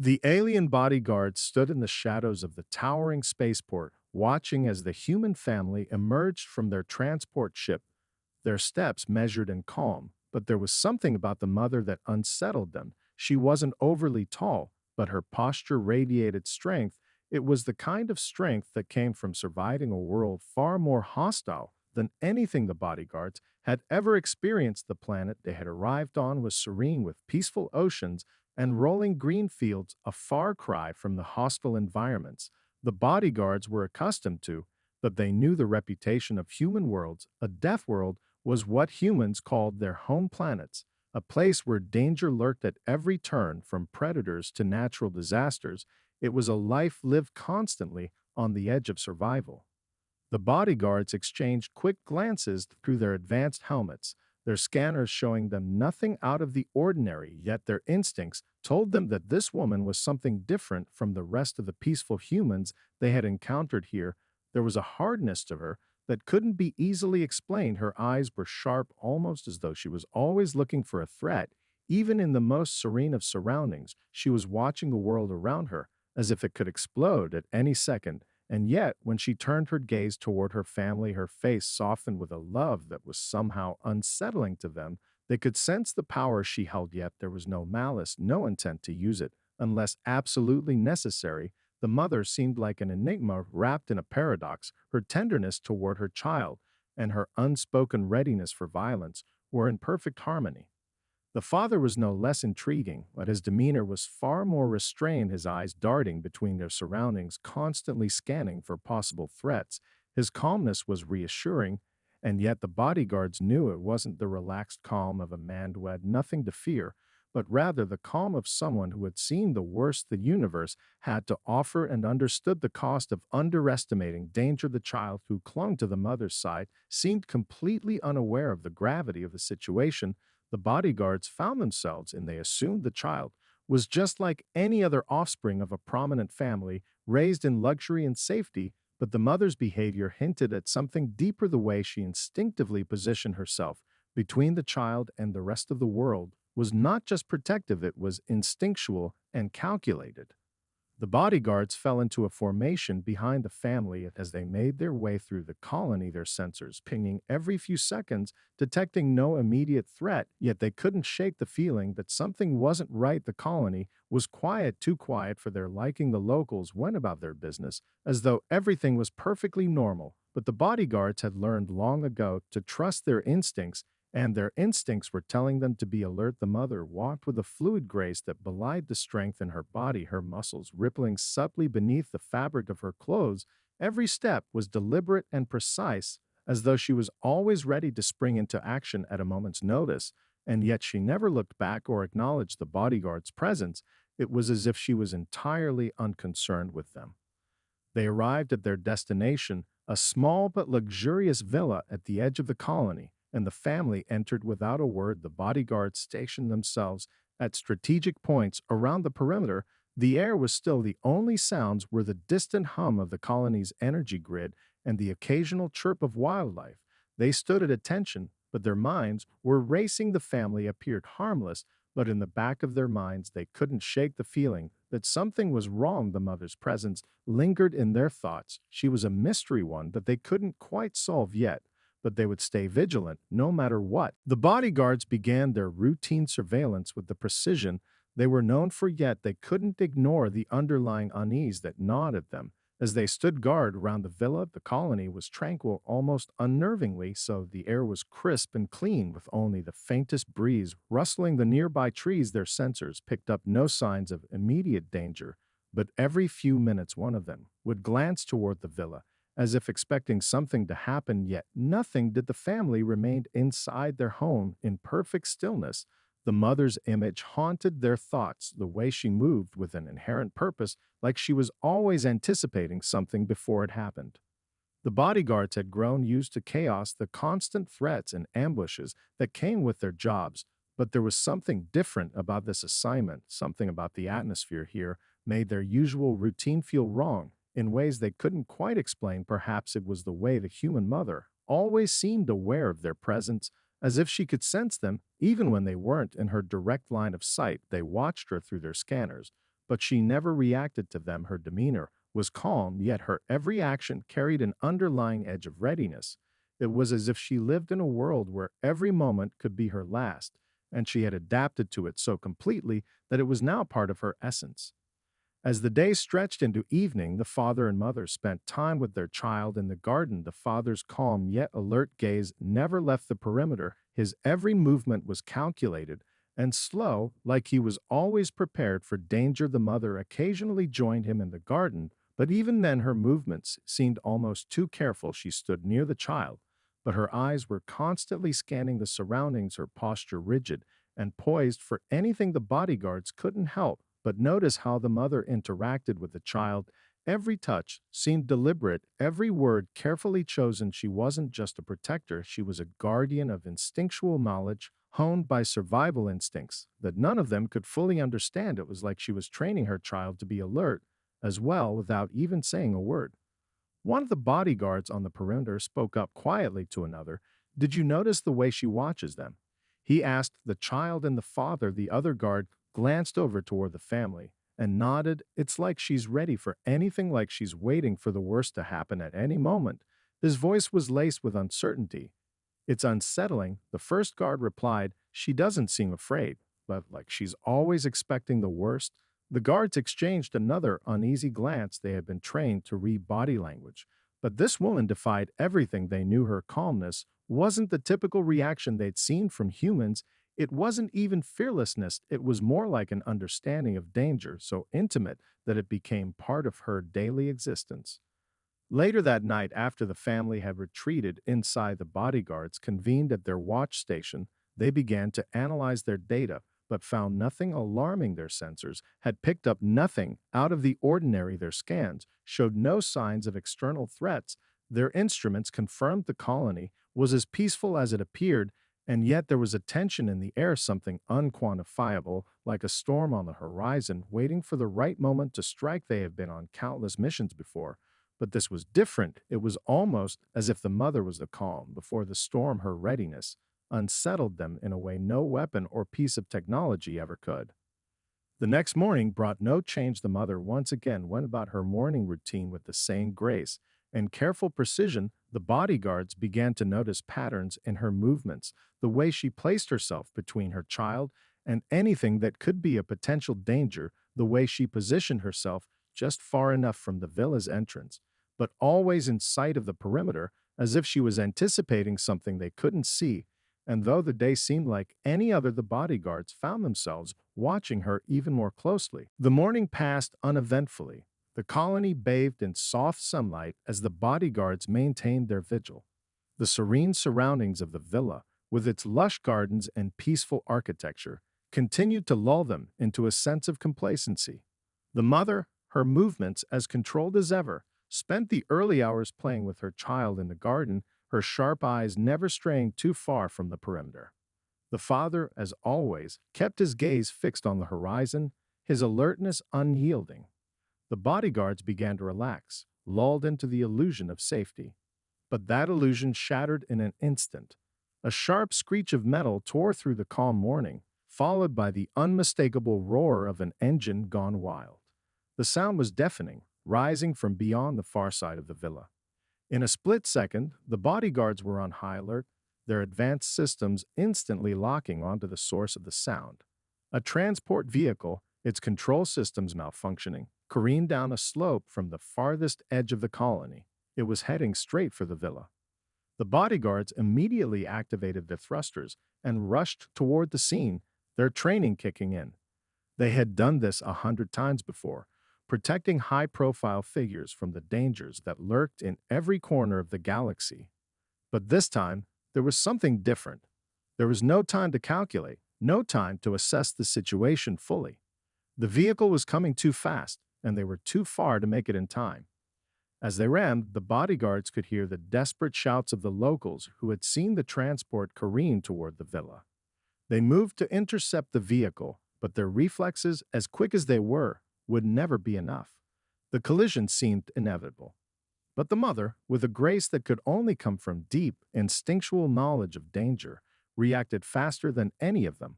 The alien bodyguards stood in the shadows of the towering spaceport, watching as the human family emerged from their transport ship, their steps measured and calm. But there was something about the mother that unsettled them. She wasn't overly tall, but her posture radiated strength. It was the kind of strength that came from surviving a world far more hostile than anything the bodyguards had ever experienced. The planet they had arrived on was serene with peaceful oceans and rolling green fields, a far cry from the hostile environments the bodyguards were accustomed to, but they knew the reputation of human worlds. A death world was what humans called their home planets, a place where danger lurked at every turn, from predators to natural disasters. It was a life lived constantly on the edge of survival. The bodyguards exchanged quick glances through their advanced helmets, their scanners showing them nothing out of the ordinary, yet their instincts told them that this woman was something different from the rest of the peaceful humans they had encountered here. There was a hardness to her that couldn't be easily explained. Her eyes were sharp, almost as though she was always looking for a threat. Even in the most serene of surroundings, she was watching the world around her as if it could explode at any second. And yet, when she turned her gaze toward her family, her face softened with a love that was somehow unsettling to them. They could sense the power she held, yet there was no malice, no intent to use it, unless absolutely necessary. The mother seemed like an enigma wrapped in a paradox. Her tenderness toward her child and her unspoken readiness for violence were in perfect harmony. The father was no less intriguing, but his demeanor was far more restrained, his eyes darting between their surroundings, constantly scanning for possible threats. His calmness was reassuring, and yet the bodyguards knew it wasn't the relaxed calm of a man who had nothing to fear, but rather the calm of someone who had seen the worst the universe had to offer and understood the cost of underestimating danger. The child who clung to the mother's side seemed completely unaware of the gravity of the situation the bodyguards found themselves in. They assumed the child was just like any other offspring of a prominent family, raised in luxury and safety, but the mother's behavior hinted at something deeper. The way she instinctively positioned herself between the child and the rest of the world was not just protective, it was instinctual and calculated. The bodyguards fell into a formation behind the family as they made their way through the colony, their sensors pinging every few seconds, detecting no immediate threat, yet they couldn't shake the feeling that something wasn't right. The colony was quiet, too quiet for their liking. The locals went about their business as though everything was perfectly normal, but the bodyguards had learned long ago to trust their instincts, and their instincts were telling them to be alert. The mother walked with a fluid grace that belied the strength in her body, her muscles rippling subtly beneath the fabric of her clothes. Every step was deliberate and precise, as though she was always ready to spring into action at a moment's notice, and yet she never looked back or acknowledged the bodyguard's presence. It was as if she was entirely unconcerned with them. They arrived at their destination, a small but luxurious villa at the edge of the colony, and the family entered without a word. The bodyguards stationed themselves at strategic points around the perimeter. The air was still. The only sounds were the distant hum of the colony's energy grid and the occasional chirp of wildlife. They stood at attention, but their minds were racing. The family appeared harmless, but in the back of their minds they couldn't shake the feeling that something was wrong. The mother's presence lingered in their thoughts. She was a mystery, one that they couldn't quite solve yet, but they would stay vigilant no matter what. The bodyguards began their routine surveillance with the precision they were known for, yet they couldn't ignore the underlying unease that gnawed at them. As they stood guard around the villa, the colony was tranquil, almost unnervingly so. The air was crisp and clean, with only the faintest breeze rustling the nearby trees. Their sensors picked up no signs of immediate danger, but every few minutes one of them would glance toward the villa, as if expecting something to happen, yet nothing did. The family remained inside their home in perfect stillness. The mother's image haunted their thoughts, the way she moved with an inherent purpose, like she was always anticipating something before it happened. The bodyguards had grown used to chaos, the constant threats and ambushes that came with their jobs, but there was something different about this assignment. Something about the atmosphere here made their usual routine feel wrong in ways they couldn't quite explain. Perhaps it was the way the human mother always seemed aware of their presence, as if she could sense them even when they weren't in her direct line of sight. They watched her through their scanners, but she never reacted to them. Her demeanor was calm, yet her every action carried an underlying edge of readiness. It was as if she lived in a world where every moment could be her last, and she had adapted to it so completely that it was now part of her essence. As the day stretched into evening, the father and mother spent time with their child in the garden. The father's calm yet alert gaze never left the perimeter. His every movement was calculated and slow, like he was always prepared for danger. The mother occasionally joined him in the garden, but even then her movements seemed almost too careful. She stood near the child, but her eyes were constantly scanning the surroundings, her posture rigid and poised for anything. The bodyguards couldn't help but notice how the mother interacted with the child. Every touch seemed deliberate, every word carefully chosen. She wasn't just a protector, she was a guardian of instinctual knowledge honed by survival instincts that none of them could fully understand. It was like she was training her child to be alert as well without even saying a word. One of the bodyguards on the perimeter spoke up quietly to another. "Did you notice the way she watches them?" He asked the child and the father. The other guard glanced over toward the family and nodded. "It's like she's ready for anything, like she's waiting for the worst to happen at any moment." His voice was laced with uncertainty. "It's unsettling," the first guard replied. "She doesn't seem afraid, but like she's always expecting the worst." The guards exchanged another uneasy glance. They had been trained to read body language. But this woman defied everything they knew. Her calmness wasn't the typical reaction they'd seen from humans. It wasn't even fearlessness. It was more like an understanding of danger, so intimate that it became part of her daily existence. Later that night, after the family had retreated inside, the bodyguards convened at their watch station. They began to analyze their data, but found nothing alarming. Their sensors had picked up nothing out of the ordinary. Their scans showed no signs of external threats. Their instruments confirmed the colony was as peaceful as it appeared, and yet there was a tension in the air, something unquantifiable, like a storm on the horizon, waiting for the right moment to strike. They had been on countless missions before, but this was different. It was almost as if the mother was the calm before the storm. Her readiness unsettled them in a way no weapon or piece of technology ever could. The next morning brought no change. The mother once again went about her morning routine with the same grace and careful precision. The bodyguards began to notice patterns in her movements, the way she placed herself between her child and anything that could be a potential danger, the way she positioned herself just far enough from the villa's entrance, but always in sight of the perimeter, as if she was anticipating something they couldn't see. And though the day seemed like any other, the bodyguards found themselves watching her even more closely. The morning passed uneventfully. The colony bathed in soft sunlight as the bodyguards maintained their vigil. The serene surroundings of the villa, with its lush gardens and peaceful architecture, continued to lull them into a sense of complacency. The mother, her movements as controlled as ever, spent the early hours playing with her child in the garden, her sharp eyes never straying too far from the perimeter. The father, as always, kept his gaze fixed on the horizon, his alertness unyielding. The bodyguards began to relax, lulled into the illusion of safety. But that illusion shattered in an instant. A sharp screech of metal tore through the calm morning, followed by the unmistakable roar of an engine gone wild. The sound was deafening, rising from beyond the far side of the villa. In a split second, the bodyguards were on high alert, their advanced systems instantly locking onto the source of the sound. A transport vehicle, its control systems malfunctioning, careened down a slope from the farthest edge of the colony. It was heading straight for the villa. The bodyguards immediately activated their thrusters and rushed toward the scene, their training kicking in. They had done this 100 times before, protecting high-profile figures from the dangers that lurked in every corner of the galaxy. But this time, there was something different. There was no time to calculate, no time to assess the situation fully. The vehicle was coming too fast, and they were too far to make it in time. As they ran, the bodyguards could hear the desperate shouts of the locals who had seen the transport careen toward the villa. They moved to intercept the vehicle, but their reflexes, as quick as they were, would never be enough. The collision seemed inevitable. But the mother, with a grace that could only come from deep, instinctual knowledge of danger, reacted faster than any of them.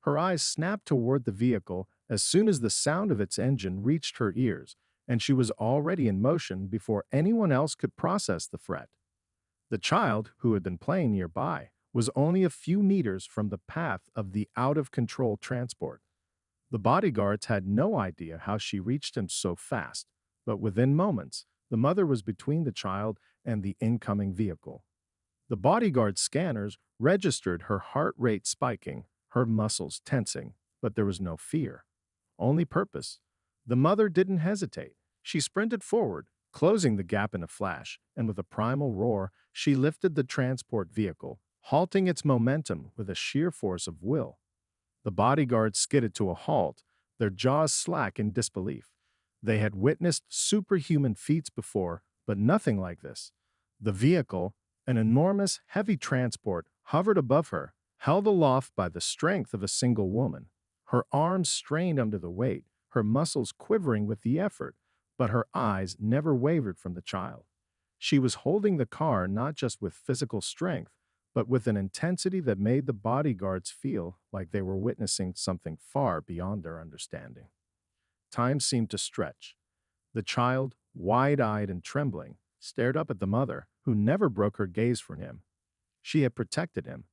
Her eyes snapped toward the vehicle as soon as the sound of its engine reached her ears, and she was already in motion before anyone else could process the threat. The child, who had been playing nearby, was only a few meters from the path of the out-of-control transport. The bodyguards had no idea how she reached him so fast, but within moments, the mother was between the child and the incoming vehicle. The bodyguard's scanners registered her heart rate spiking, her muscles tensing, but there was no fear, only purpose. The mother didn't hesitate. She sprinted forward, closing the gap in a flash, and with a primal roar, she lifted the transport vehicle, halting its momentum with a sheer force of will. The bodyguards skidded to a halt, their jaws slack in disbelief. They had witnessed superhuman feats before, but nothing like this. The vehicle, an enormous, heavy transport, hovered above her, held aloft by the strength of a single woman. Her arms strained under the weight, her muscles quivering with the effort, but her eyes never wavered from the child. She was holding the car not just with physical strength, but with an intensity that made the bodyguards feel like they were witnessing something far beyond their understanding. Time seemed to stretch. The child, wide-eyed and trembling, stared up at the mother, who never broke her gaze from him. She had protected him.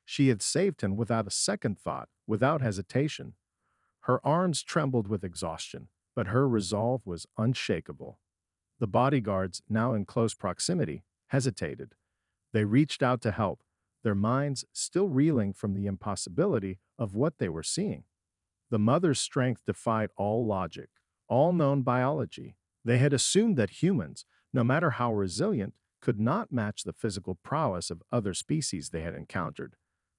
She had saved him without a second thought, without hesitation. Her arms trembled with exhaustion, but her resolve was unshakable. The bodyguards, now in close proximity, hesitated. They reached out to help, their minds still reeling from the impossibility of what they were seeing. The mother's strength defied all logic, all known biology. They had assumed that humans, no matter how resilient, could not match the physical prowess of other species they had encountered.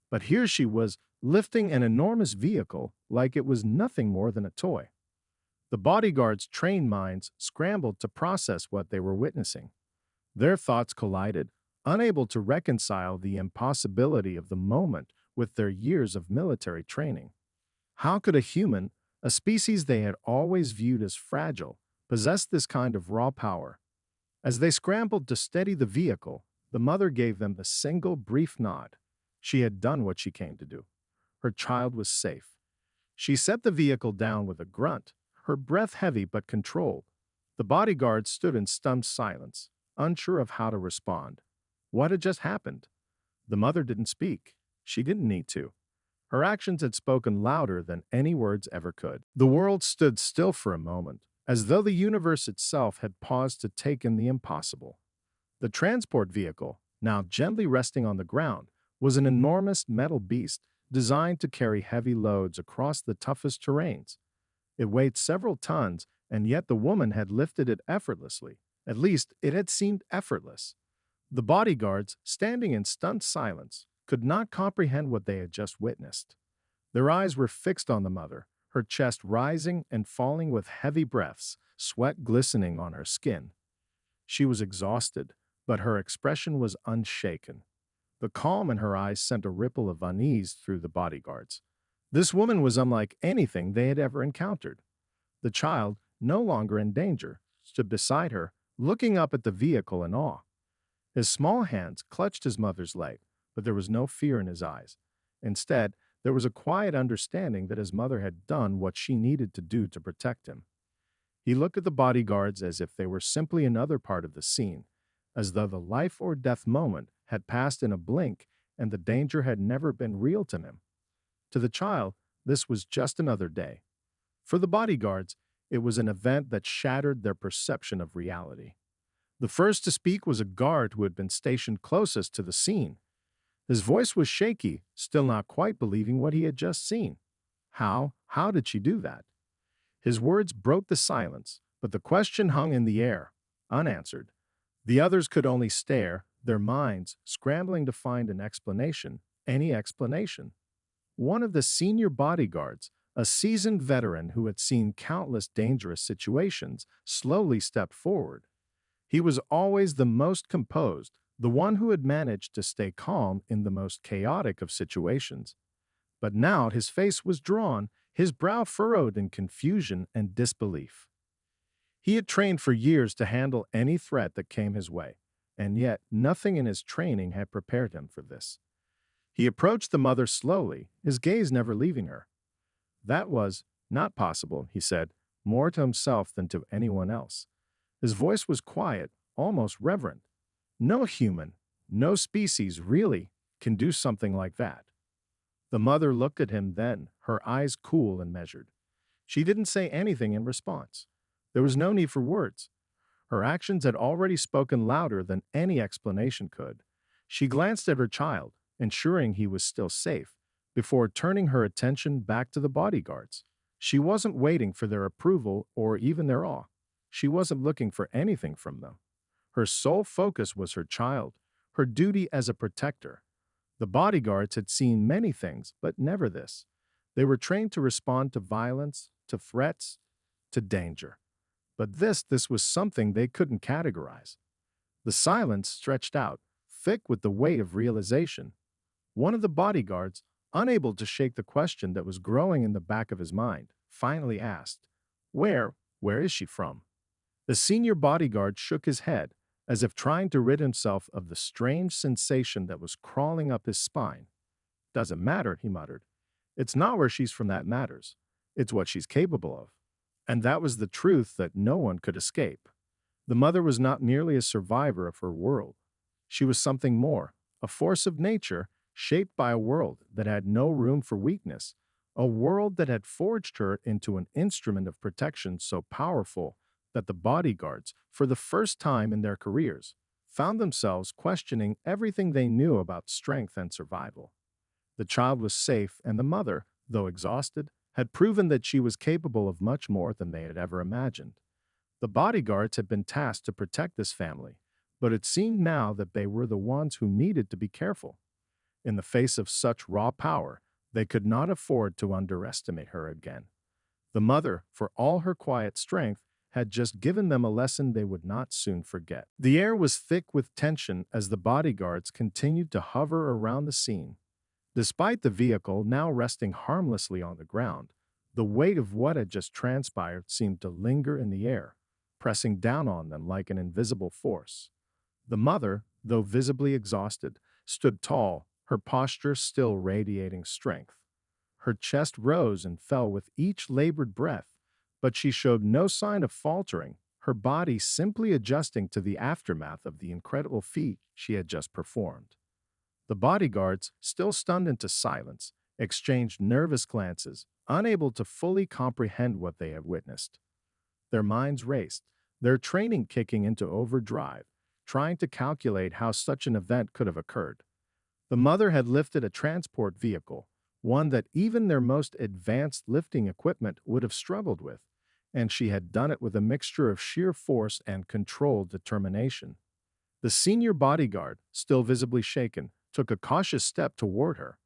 But here she was, lifting an enormous vehicle like it was nothing more than a toy. The bodyguards' trained minds scrambled to process what they were witnessing. Their thoughts collided, unable to reconcile the impossibility of the moment with their years of military training. How could a human, a species they had always viewed as fragile, possess this kind of raw power? As they scrambled to steady the vehicle, the mother gave them a single brief nod. She had done what she came to do. Her child was safe. She set the vehicle down with a grunt, her breath heavy but controlled. The bodyguards stood in stunned silence, unsure of how to respond. What had just happened? The mother didn't speak. She didn't need to. Her actions had spoken louder than any words ever could. The world stood still for a moment, as though the universe itself had paused to take in the impossible. The transport vehicle, now gently resting on the ground, was an enormous metal beast designed to carry heavy loads across the toughest terrains. It weighed several tons, and yet the woman had lifted it effortlessly. At least, it had seemed effortless. The bodyguards, standing in stunned silence, could not comprehend what they had just witnessed. Their eyes were fixed on the mother, her chest rising and falling with heavy breaths, sweat glistening on her skin. She was exhausted, but her expression was unshaken. The calm in her eyes sent a ripple of unease through the bodyguards. This woman was unlike anything they had ever encountered. The child, no longer in danger, stood beside her, looking up at the vehicle in awe. His small hands clutched his mother's leg, but there was no fear in his eyes. Instead, there was a quiet understanding that his mother had done what she needed to do to protect him. He looked at the bodyguards as if they were simply another part of the scene, as though the life or death moment had passed in a blink and the danger had never been real to him. To the child, this was just another day. For the bodyguards, it was an event that shattered their perception of reality. The first to speak was a guard who had been stationed closest to the scene. His voice was shaky, still not quite believing what he had just seen. How did she do that? His words broke the silence, but the question hung in the air, unanswered. The others could only stare, their minds scrambling to find an explanation, any explanation. One of the senior bodyguards, a seasoned veteran who had seen countless dangerous situations, slowly stepped forward. He was always the most composed, the one who had managed to stay calm in the most chaotic of situations. But now his face was drawn, his brow furrowed in confusion and disbelief. He had trained for years to handle any threat that came his way, and yet nothing in his training had prepared him for this. He approached the mother slowly, his gaze never leaving her. That was Not possible, he said, more to himself than to anyone else. His voice was quiet, almost reverent. No human, no species really can do something like that. The mother looked at him then, her eyes cool and measured. She didn't say anything in response. There was no need for words. Her actions had already spoken louder than any explanation could. She glanced at her child, ensuring he was still safe, before turning her attention back to the bodyguards. She wasn't waiting for their approval or even their awe. She wasn't looking for anything from them. Her sole focus was her child, her duty as a protector. The bodyguards had seen many things, but never this. They were trained to respond to violence, to threats, to danger. But this was something they couldn't categorize. The silence stretched out, thick with the weight of realization. One of the bodyguards, unable to shake the question that was growing in the back of his mind, finally asked, where is she from? The senior bodyguard shook his head, as if trying to rid himself of the strange sensation that was crawling up his spine. Doesn't matter, he muttered. It's not where she's from that matters. It's what she's capable of. And that was the truth that no one could escape. The mother was not merely a survivor of her world. She was something more, a force of nature shaped by a world that had no room for weakness, a world that had forged her into an instrument of protection so powerful that the bodyguards, for the first time in their careers, found themselves questioning everything they knew about strength and survival. The child was safe, and the mother, though exhausted, had proven that she was capable of much more than they had ever imagined. The bodyguards had been tasked to protect this family, but it seemed now that they were the ones who needed to be careful. In the face of such raw power, they could not afford to underestimate her again. The mother, for all her quiet strength, had just given them a lesson they would not soon forget. The air was thick with tension as the bodyguards continued to hover around the scene. Despite the vehicle now resting harmlessly on the ground, the weight of what had just transpired seemed to linger in the air, pressing down on them like an invisible force. The mother, though visibly exhausted, stood tall, her posture still radiating strength. Her chest rose and fell with each labored breath, but she showed no sign of faltering, her body simply adjusting to the aftermath of the incredible feat she had just performed. The bodyguards, still stunned into silence, exchanged nervous glances, unable to fully comprehend what they had witnessed. Their minds raced, their training kicking into overdrive, trying to calculate how such an event could have occurred. The mother had lifted a transport vehicle, one that even their most advanced lifting equipment would have struggled with, and she had done it with a mixture of sheer force and controlled determination. The senior bodyguard, still visibly shaken, took a cautious step toward her.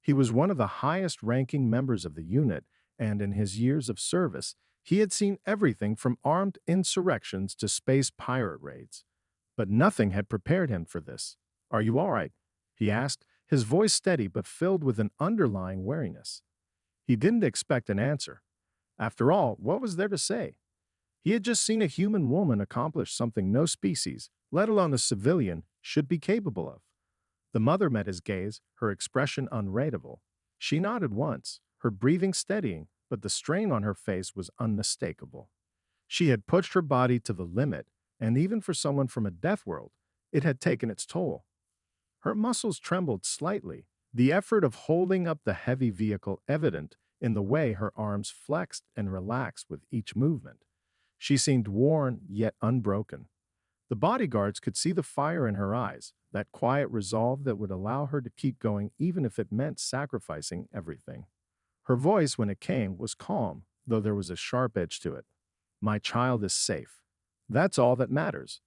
He was one of the highest-ranking members of the unit, and in his years of service, he had seen everything from armed insurrections to space pirate raids. But nothing had prepared him for this. "Are you all right?" he asked, his voice steady but filled with an underlying wariness. He didn't expect an answer. After all, what was there to say? He had just seen a human woman accomplish something no species, let alone a civilian, should be capable of. The mother met his gaze, her expression unreadable. She nodded once, her breathing steadying, but the strain on her face was unmistakable. She had pushed her body to the limit, and even for someone from a death world, it had taken its toll. Her muscles trembled slightly, the effort of holding up the heavy vehicle evident in the way her arms flexed and relaxed with each movement. She seemed worn yet unbroken. The bodyguards could see the fire in her eyes, that quiet resolve that would allow her to keep going even if it meant sacrificing everything. Her voice, when it came, was calm, though there was a sharp edge to it. "My child is safe. That's all that matters."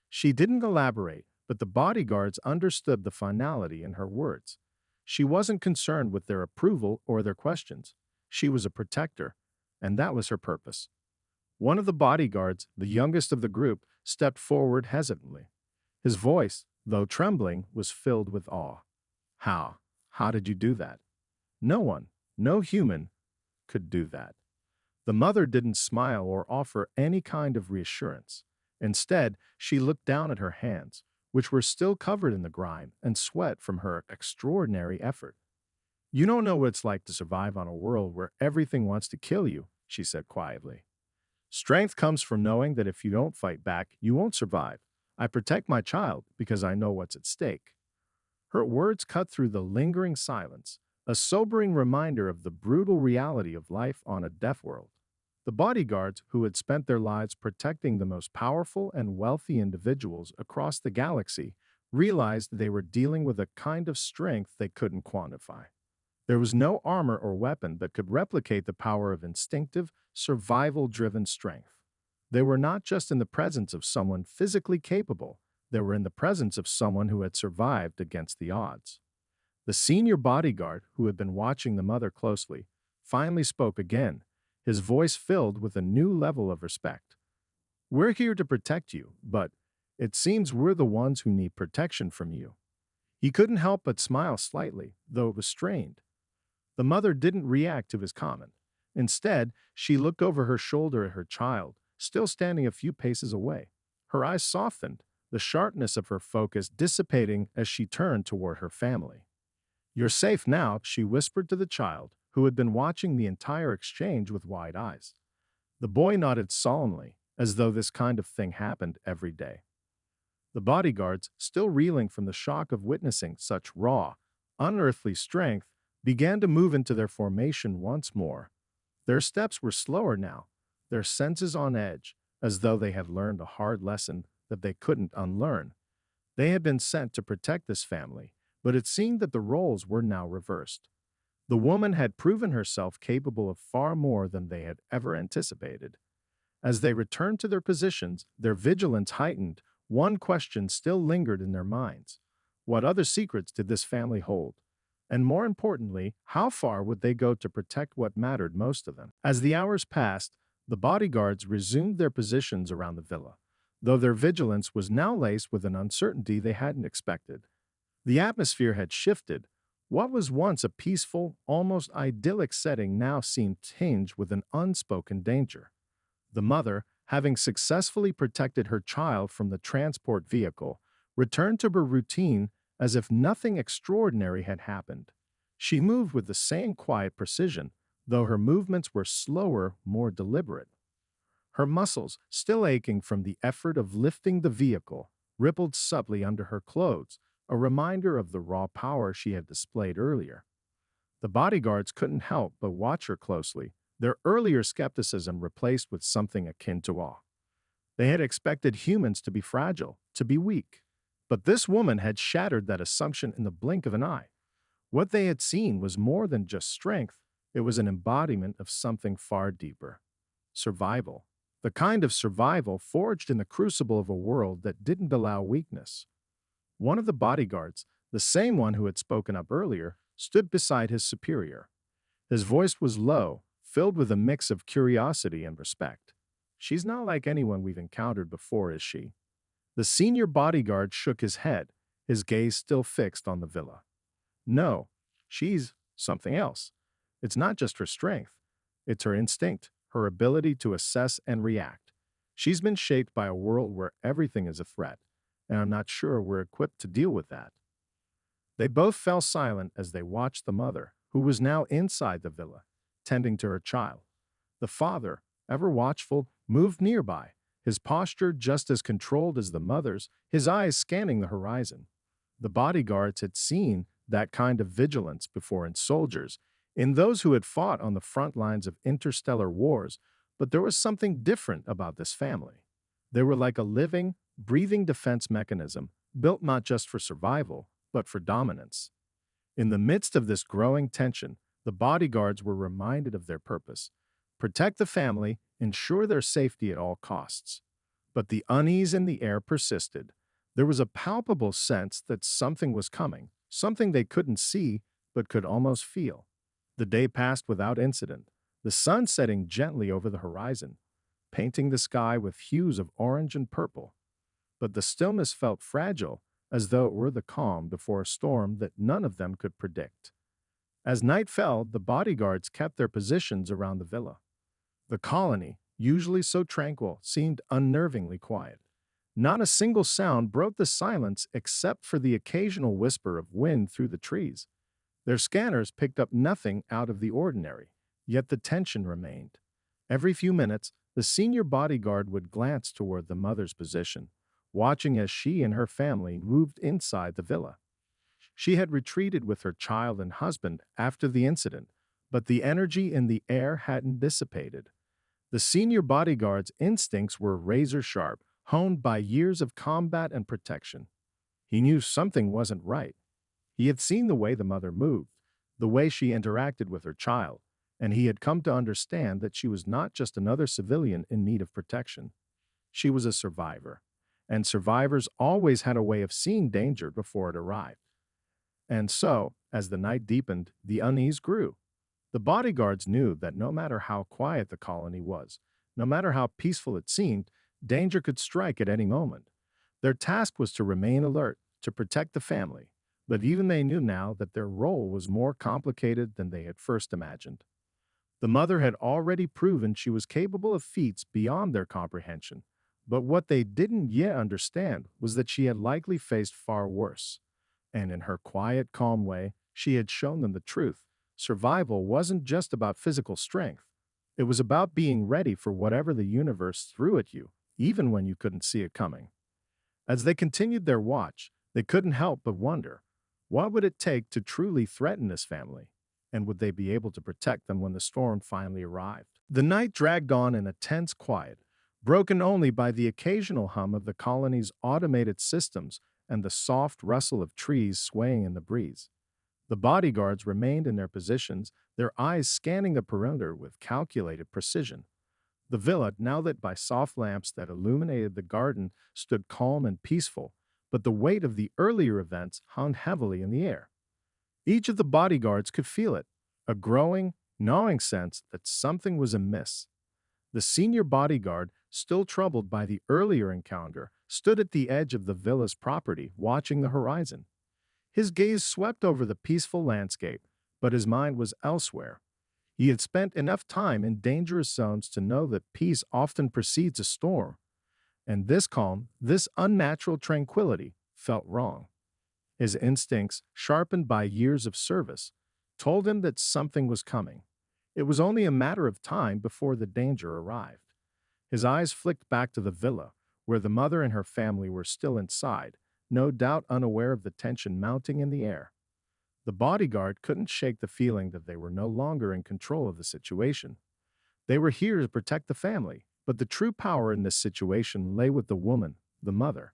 She didn't elaborate, but the bodyguards understood the finality in her words. She wasn't concerned with their approval or their questions. She was a protector, and that was her purpose. One of the bodyguards, the youngest of the group, stepped forward hesitantly. His voice, though trembling, was filled with awe. How did you do that?" "No one, no human, could do that." The mother didn't smile or offer any kind of reassurance. Instead, she looked down at her hands, which were still covered in the grime and sweat from her extraordinary effort. You don't know what it's like to survive on a world where everything wants to kill you, she said quietly. Strength comes from knowing that if you don't fight back, you won't survive. I protect my child because I know what's at stake. Her words cut through the lingering silence, a sobering reminder of the brutal reality of life on a death world. The bodyguards, who had spent their lives protecting the most powerful and wealthy individuals across the galaxy, realized they were dealing with a kind of strength they couldn't quantify. There was no armor or weapon that could replicate the power of instinctive, survival-driven strength. They were not just in the presence of someone physically capable, they were in the presence of someone who had survived against the odds. The senior bodyguard, who had been watching the mother closely, finally spoke again, his voice filled with a new level of respect. We're here to protect you, but it seems we're the ones who need protection from you. He couldn't help but smile slightly, though it was strained. The mother didn't react to his comment. Instead, she looked over her shoulder at her child, still standing a few paces away. Her eyes softened, the sharpness of her focus dissipating as she turned toward her family. You're safe now, she whispered to the child, who had been watching the entire exchange with wide eyes. The boy nodded solemnly, as though this kind of thing happened every day. The bodyguards, still reeling from the shock of witnessing such raw, unearthly strength, began to move into their formation once more. Their steps were slower now, their senses on edge, as though they had learned a hard lesson that they couldn't unlearn. They had been sent to protect this family, but it seemed that the roles were now reversed. The woman had proven herself capable of far more than they had ever anticipated. As they returned to their positions, their vigilance heightened. One question still lingered in their minds. What other secrets did this family hold? And more importantly, how far would they go to protect what mattered most to them? As the hours passed, the bodyguards resumed their positions around the villa, though their vigilance was now laced with an uncertainty they hadn't expected. The atmosphere had shifted. What was once a peaceful, almost idyllic setting now seemed tinged with an unspoken danger. The mother, having successfully protected her child from the transport vehicle, returned to her routine as if nothing extraordinary had happened. She moved with the same quiet precision, though her movements were slower, more deliberate. Her muscles, still aching from the effort of lifting the vehicle, rippled subtly under her clothes, a reminder of the raw power she had displayed earlier. The bodyguards couldn't help but watch her closely, their earlier skepticism replaced with something akin to awe. They had expected humans to be fragile, to be weak. But this woman had shattered that assumption in the blink of an eye. What they had seen was more than just strength, it was an embodiment of something far deeper. Survival. The kind of survival forged in the crucible of a world that didn't allow weakness. One of the bodyguards, the same one who had spoken up earlier, stood beside his superior. His voice was low, filled with a mix of curiosity and respect. She's not like anyone we've encountered before, is she? The senior bodyguard shook his head, his gaze still fixed on the villa. No, she's something else. It's not just her strength. It's her instinct, her ability to assess and react. She's been shaped by a world where everything is a threat, and I'm not sure we're equipped to deal with that. They both fell silent as they watched the mother, who was now inside the villa, tending to her child. The father, ever watchful, moved nearby, his posture just as controlled as the mother's, his eyes scanning the horizon. The bodyguards had seen that kind of vigilance before in soldiers, in those who had fought on the front lines of interstellar wars, but there was something different about this family. They were like a living, breathing defense mechanism, built not just for survival, but for dominance. In the midst of this growing tension, the bodyguards were reminded of their purpose: protect the family, ensure their safety at all costs. But the unease in the air persisted. There was a palpable sense that something was coming, something they couldn't see but could almost feel. The day passed without incident, the sun setting gently over the horizon, painting the sky with hues of orange and purple. But the stillness felt fragile, as though it were the calm before a storm that none of them could predict. As night fell, the bodyguards kept their positions around the villa. The colony, usually so tranquil, seemed unnervingly quiet. Not a single sound broke the silence except for the occasional whisper of wind through the trees. Their scanners picked up nothing out of the ordinary, yet the tension remained. Every few minutes, the senior bodyguard would glance toward the mother's position, watching as she and her family moved inside the villa. She had retreated with her child and husband after the incident, but the energy in the air hadn't dissipated. The senior bodyguard's instincts were razor sharp, honed by years of combat and protection. He knew something wasn't right. He had seen the way the mother moved, the way she interacted with her child, and he had come to understand that she was not just another civilian in need of protection. She was a survivor, and survivors always had a way of seeing danger before it arrived. And so, as the night deepened, the unease grew. The bodyguards knew that no matter how quiet the colony was, no matter how peaceful it seemed, danger could strike at any moment. Their task was to remain alert, to protect the family, but even they knew now that their role was more complicated than they had first imagined. The mother had already proven she was capable of feats beyond their comprehension, but what they didn't yet understand was that she had likely faced far worse. And in her quiet, calm way, she had shown them the truth. Survival wasn't just about physical strength. It was about being ready for whatever the universe threw at you, even when you couldn't see it coming. As they continued their watch, they couldn't help but wonder, what would it take to truly threaten this family? And would they be able to protect them when the storm finally arrived? The night dragged on in a tense quiet, broken only by the occasional hum of the colony's automated systems and the soft rustle of trees swaying in the breeze. The bodyguards remained in their positions, their eyes scanning the perimeter with calculated precision. The villa, now lit by soft lamps that illuminated the garden, stood calm and peaceful, but the weight of the earlier events hung heavily in the air. Each of the bodyguards could feel it, a growing, gnawing sense that something was amiss. The senior bodyguard, still troubled by the earlier encounter, stood at the edge of the villa's property, watching the horizon. His gaze swept over the peaceful landscape, but his mind was elsewhere. He had spent enough time in dangerous zones to know that peace often precedes a storm, and this calm, this unnatural tranquility, felt wrong. His instincts, sharpened by years of service, told him that something was coming. It was only a matter of time before the danger arrived. His eyes flicked back to the villa, where the mother and her family were still inside, no doubt unaware of the tension mounting in the air. The bodyguard couldn't shake the feeling that they were no longer in control of the situation. They were here to protect the family, but the true power in this situation lay with the woman, the mother.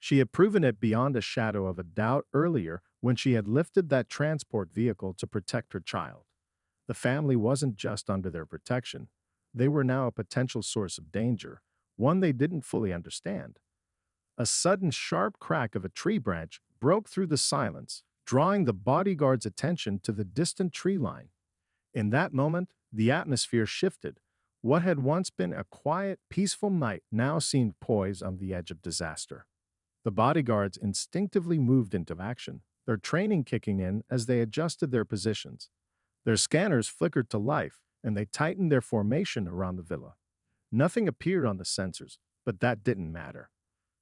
She had proven it beyond a shadow of a doubt earlier when she had lifted that transport vehicle to protect her child. The family wasn't just under their protection. They were now a potential source of danger, one they didn't fully understand. A sudden sharp crack of a tree branch broke through the silence, drawing the bodyguard's attention to the distant tree line. In that moment, the atmosphere shifted. What had once been a quiet, peaceful night now seemed poised on the edge of disaster. The bodyguards instinctively moved into action, their training kicking in as they adjusted their positions. Their scanners flickered to life, and they tightened their formation around the villa. Nothing appeared on the sensors, but that didn't matter.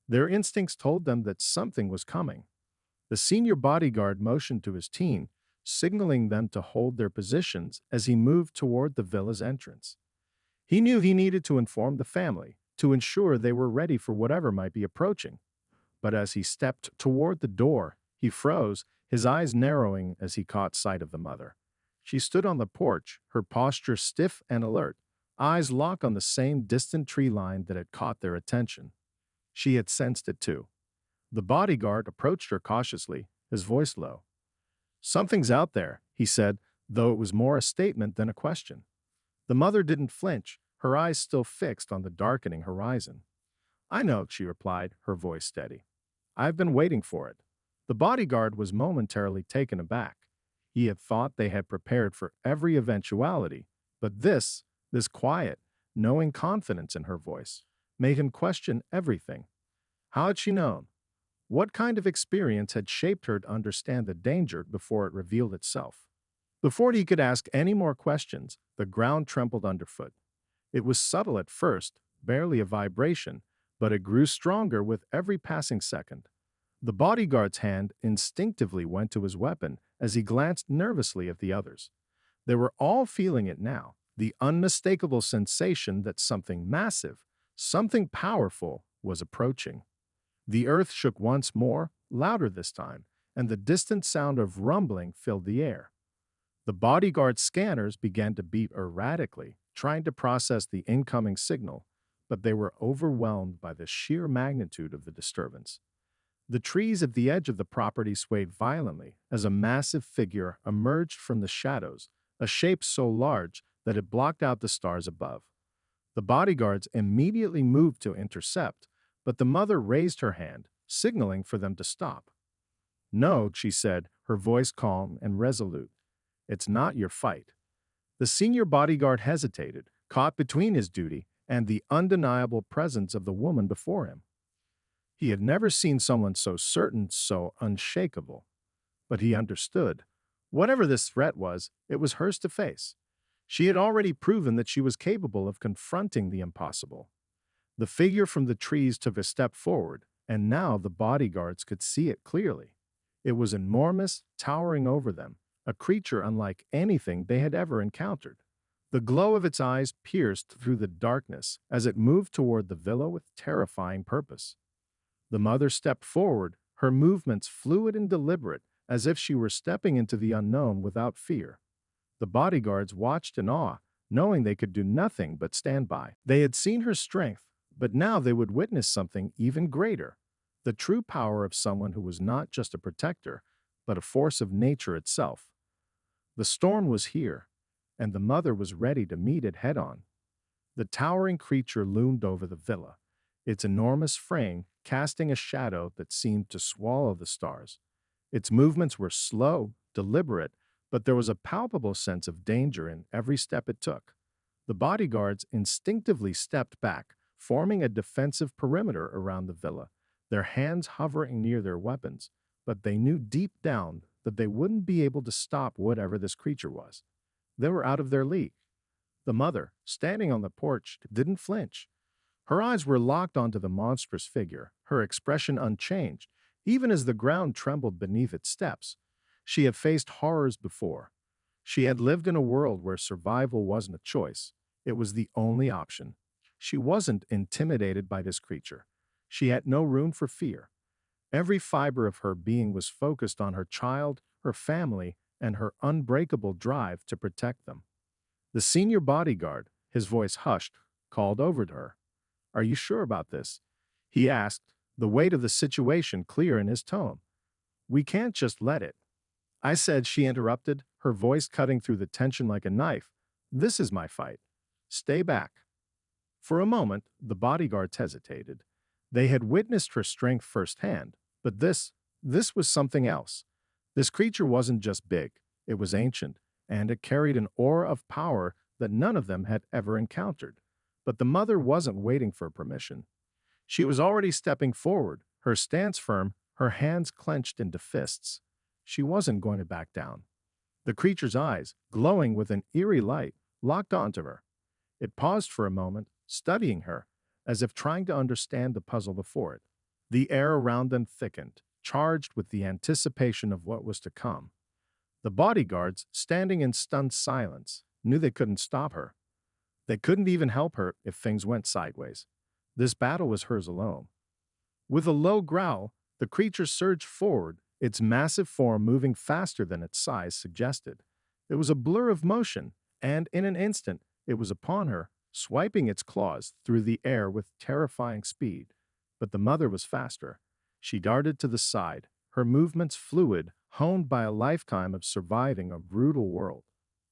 Their instincts told them that something was coming. The senior bodyguard motioned to his team, signaling them to hold their positions as he moved toward the villa's entrance. He knew he needed to inform the family, to ensure they were ready for whatever might be approaching. But as he stepped toward the door, he froze, his eyes narrowing as he caught sight of the mother. She stood on the porch, her posture stiff and alert, eyes locked on the same distant tree line that had caught their attention. She had sensed it too. The bodyguard approached her cautiously, his voice low. "Something's out there," he said, though it was more a statement than a question. The mother didn't flinch, her eyes still fixed on the darkening horizon. "I know," she replied, her voice steady. "I've been waiting for it." The bodyguard was momentarily taken aback. He had thought they had prepared for every eventuality, but this quiet, knowing confidence in her voice, made him question everything. How had she known? What kind of experience had shaped her to understand the danger before it revealed itself? Before he could ask any more questions, the ground trembled underfoot. It was subtle at first, barely a vibration, but it grew stronger with every passing second. The bodyguard's hand instinctively went to his weapon as he glanced nervously at the others. They were all feeling it now, the unmistakable sensation that something massive, something powerful, was approaching. The earth shook once more, louder this time, and the distant sound of rumbling filled the air. The bodyguard's scanners began to beep erratically, trying to process the incoming signal, but they were overwhelmed by the sheer magnitude of the disturbance. The trees at the edge of the property swayed violently as a massive figure emerged from the shadows, a shape so large that it blocked out the stars above. The bodyguards immediately moved to intercept, but the mother raised her hand, signaling for them to stop. "No," she said, her voice calm and resolute. "It's not your fight." The senior bodyguard hesitated, caught between his duty and the undeniable presence of the woman before him. He had never seen someone so certain, so unshakable. But he understood. Whatever this threat was, it was hers to face. She had already proven that she was capable of confronting the impossible. The figure from the trees took a step forward, and now the bodyguards could see it clearly. It was enormous, towering over them, a creature unlike anything they had ever encountered. The glow of its eyes pierced through the darkness as it moved toward the villa with terrifying purpose. The mother stepped forward, her movements fluid and deliberate, as if she were stepping into the unknown without fear. The bodyguards watched in awe, knowing they could do nothing but stand by. They had seen her strength, but now they would witness something even greater, the true power of someone who was not just a protector, but a force of nature itself. The storm was here, and the mother was ready to meet it head-on. The towering creature loomed over the villa, its enormous frame casting a shadow that seemed to swallow the stars. Its movements were slow, deliberate, but there was a palpable sense of danger in every step it took. The bodyguards instinctively stepped back, forming a defensive perimeter around the villa, their hands hovering near their weapons, but they knew deep down that they wouldn't be able to stop whatever this creature was. They were out of their league. The mother, standing on the porch, didn't flinch. Her eyes were locked onto the monstrous figure, her expression unchanged, even as the ground trembled beneath its steps. She had faced horrors before. She had lived in a world where survival wasn't a choice. It was the only option. She wasn't intimidated by this creature. She had no room for fear. Every fiber of her being was focused on her child, her family, and her unbreakable drive to protect them. The senior bodyguard, his voice hushed, called over to her. "Are you sure about this?" he asked, the weight of the situation clear in his tone. "We can't just let it." "I said," she interrupted, her voice cutting through the tension like a knife. "This is my fight. Stay back." For a moment, the bodyguards hesitated. They had witnessed her strength firsthand, but this was something else. This creature wasn't just big, it was ancient, and it carried an aura of power that none of them had ever encountered. But the mother wasn't waiting for permission. She was already stepping forward, her stance firm, her hands clenched into fists. She wasn't going to back down. The creature's eyes, glowing with an eerie light, locked onto her. It paused for a moment, studying her, as if trying to understand the puzzle before it. The air around them thickened, charged with the anticipation of what was to come. The bodyguards, standing in stunned silence, knew they couldn't stop her. They couldn't even help her if things went sideways. This battle was hers alone. With a low growl, the creature surged forward, its massive form moving faster than its size suggested. It was a blur of motion, and in an instant, it was upon her, swiping its claws through the air with terrifying speed. But the mother was faster. She darted to the side, her movements fluid, honed by a lifetime of surviving a brutal world.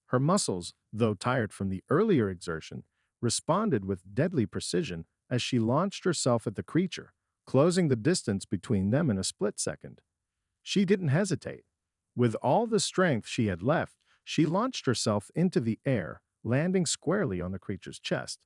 Her muscles, though tired from the earlier exertion, responded with deadly precision as she launched herself at the creature, closing the distance between them in a split second. She didn't hesitate. With all the strength she had left, she launched herself into the air, landing squarely on the creature's chest.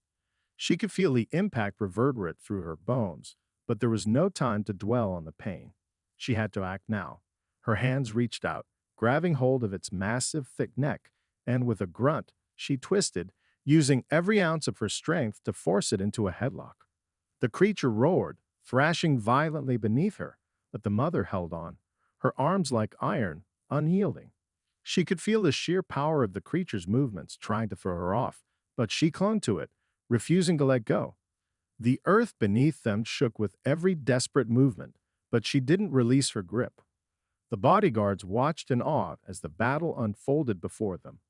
She could feel the impact reverberate through her bones, but there was no time to dwell on the pain. She had to act now. Her hands reached out, grabbing hold of its massive, thick neck, and with a grunt, she twisted, using every ounce of her strength to force it into a headlock. The creature roared, thrashing violently beneath her, but the mother held on, her arms like iron, unyielding. She could feel the sheer power of the creature's movements trying to throw her off, but she clung to it, refusing to let go. The earth beneath them shook with every desperate movement, but she didn't release her grip. The bodyguards watched in awe as the battle unfolded before them.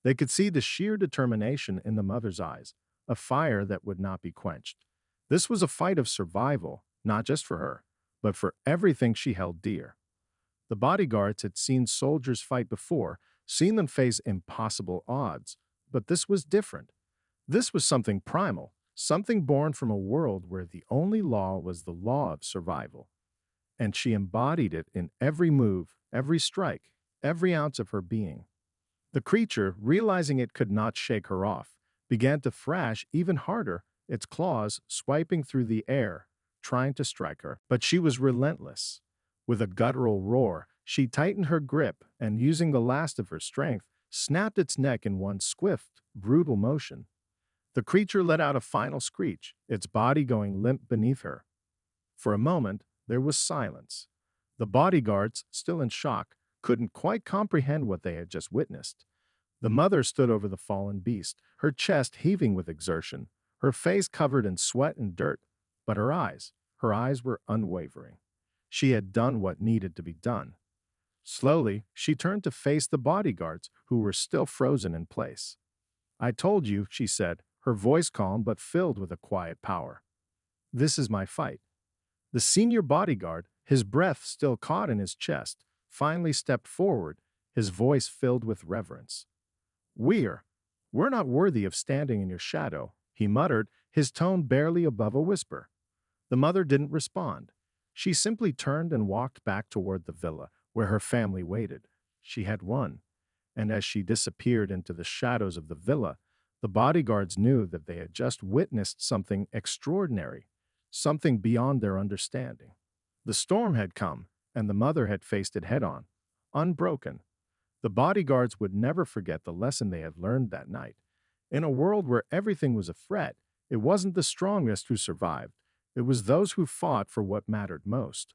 They could see the sheer determination in the mother's eyes, a fire that would not be quenched. This was a fight of survival, not just for her, but for everything she held dear. The bodyguards had seen soldiers fight before, seen them face impossible odds, but this was different. This was something primal, something born from a world where the only law was the law of survival. And she embodied it in every move, every strike, every ounce of her being. The creature, realizing it could not shake her off, began to thrash even harder, its claws swiping through the air, trying to strike her. But she was relentless. With a guttural roar, she tightened her grip and, using the last of her strength, snapped its neck in one swift, brutal motion. The creature let out a final screech, its body going limp beneath her. For a moment, there was silence. The bodyguards, still in shock, couldn't quite comprehend what they had just witnessed. The mother stood over the fallen beast, her chest heaving with exertion, her face covered in sweat and dirt, but her eyes were unwavering. She had done what needed to be done. Slowly, she turned to face the bodyguards, who were still frozen in place. "I told you," she said, her voice calm but filled with a quiet power. "This is my fight." The senior bodyguard, his breath still caught in his chest, finally stepped forward, his voice filled with reverence. We're not worthy of standing in your shadow," he muttered, his tone barely above a whisper. The mother didn't respond. She simply turned and walked back toward the villa, where her family waited. She had won. And as she disappeared into the shadows of the villa, the bodyguards knew that they had just witnessed something extraordinary, something beyond their understanding. The storm had come, and the mother had faced it head-on, unbroken. The bodyguards would never forget the lesson they had learned that night. In a world where everything was a threat, it wasn't the strongest who survived. It was those who fought for what mattered most.